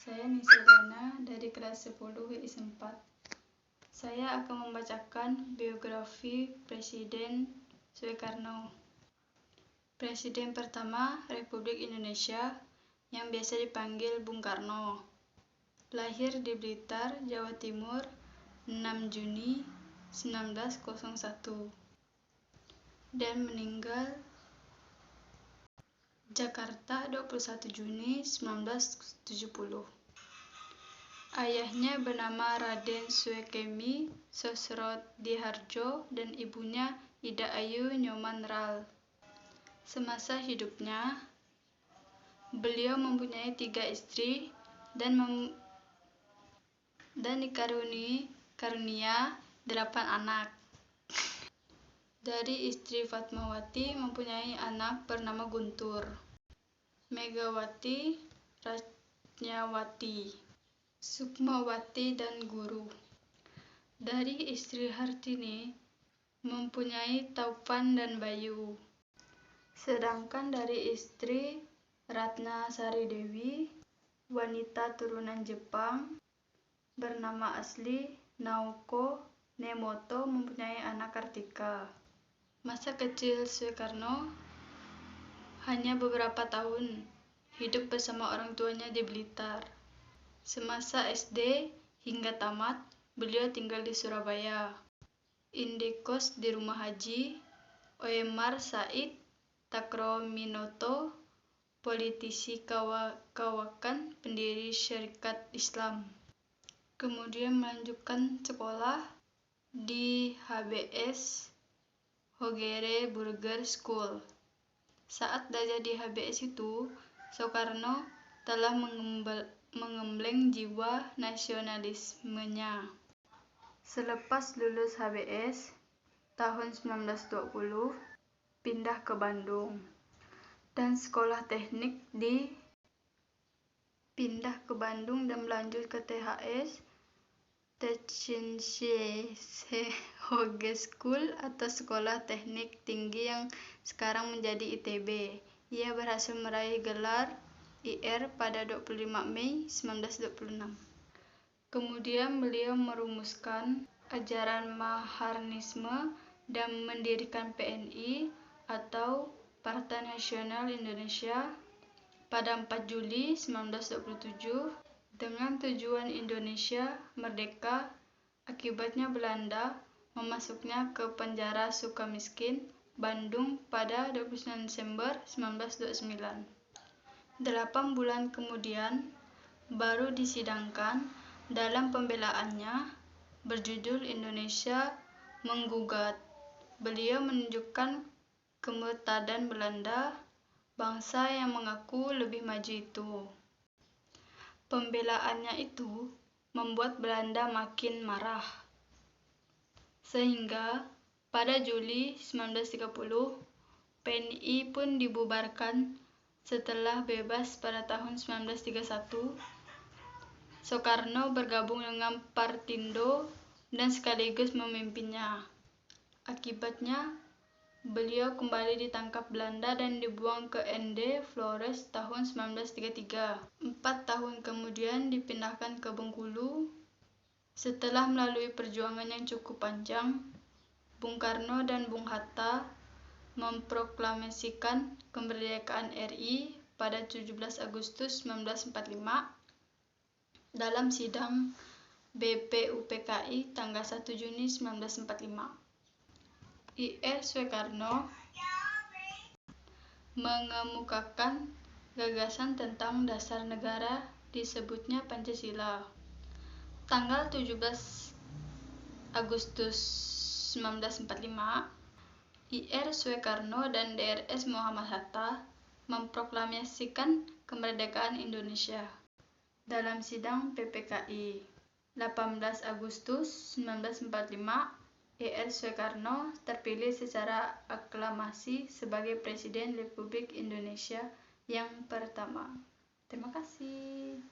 Saya Nisa Diana dari kelas 10 WIS 4. Saya akan membacakan biografi Presiden Soekarno. Presiden pertama Republik Indonesia yang biasa dipanggil Bung Karno. Lahir di Blitar, Jawa Timur, 6 Juni 1901 dan meninggal Jakarta 21 Juni 1970. Ayahnya bernama Raden Suekemi Sosrodihardjo dan ibunya Ida Ayu Nyoman Ral. Semasa hidupnya, beliau mempunyai 3 istri dan karunia 8 anak. Dari istri Fatmawati mempunyai anak bernama Guntur, Megawati, Ratnawati, Sukmawati, dan Guru. Dari istri Hartini mempunyai Taupan dan Bayu. Sedangkan dari istri Ratna Sari Dewi, wanita turunan Jepang, bernama asli Naoko Nemoto, mempunyai anak Kartika. Masa kecil Soekarno hanya beberapa tahun hidup bersama orang tuanya di Blitar. Semasa SD hingga tamat, beliau tinggal di Surabaya. Indekos di Rumah Haji Oemar Said Takrominoto, politisi Kawakan, pendiri Syarikat Islam. Kemudian melanjutkan sekolah di HBS Hogere Burger School. Saat belajar di HBS itu, Soekarno telah mengembleng jiwa nasionalismenya. Selepas lulus HBS tahun 1920, pindah ke Bandung dan sekolah teknik dan melanjut ke THS Technische Hogeschool atau Sekolah Teknik Tinggi yang sekarang menjadi ITB. Ia berhasil meraih gelar IR pada 25 Mei 1926. Kemudian beliau merumuskan ajaran Maharnisme dan mendirikan PNI atau Partai Nasional Indonesia pada 4 Juli 1927 dengan tujuan Indonesia merdeka. Akibatnya Belanda memasuknya ke penjara Sukamiskin, Bandung pada 29 Desember 1929. 8 bulan kemudian baru disidangkan dalam pembelaannya berjudul Indonesia Menggugat. Beliau menunjukkan kemurtadan Belanda, bangsa yang mengaku lebih maju itu. Pembelaannya itu membuat Belanda makin marah. Sehingga pada Juli 1930, PNI pun dibubarkan setelah bebas pada tahun 1931. Soekarno bergabung dengan Partindo dan sekaligus memimpinnya. Akibatnya, beliau kembali ditangkap Belanda dan dibuang ke ND Flores tahun 1933. 4 tahun kemudian dipindahkan ke Bengkulu. Setelah melalui perjuangan yang cukup panjang, Bung Karno dan Bung Hatta memproklamasikan kemerdekaan RI pada 17 Agustus 1945 dalam sidang BPUPKI tanggal 1 Juni 1945. IR Soekarno mengemukakan gagasan tentang dasar negara, disebutnya Pancasila. Tanggal 17 Agustus 1945, IR Soekarno dan DRS Muhammad Hatta memproklamasikan kemerdekaan Indonesia. Dalam sidang PPKI 18 Agustus 1945, IR Soekarno terpilih secara aklamasi sebagai Presiden Republik Indonesia yang pertama. Terima kasih.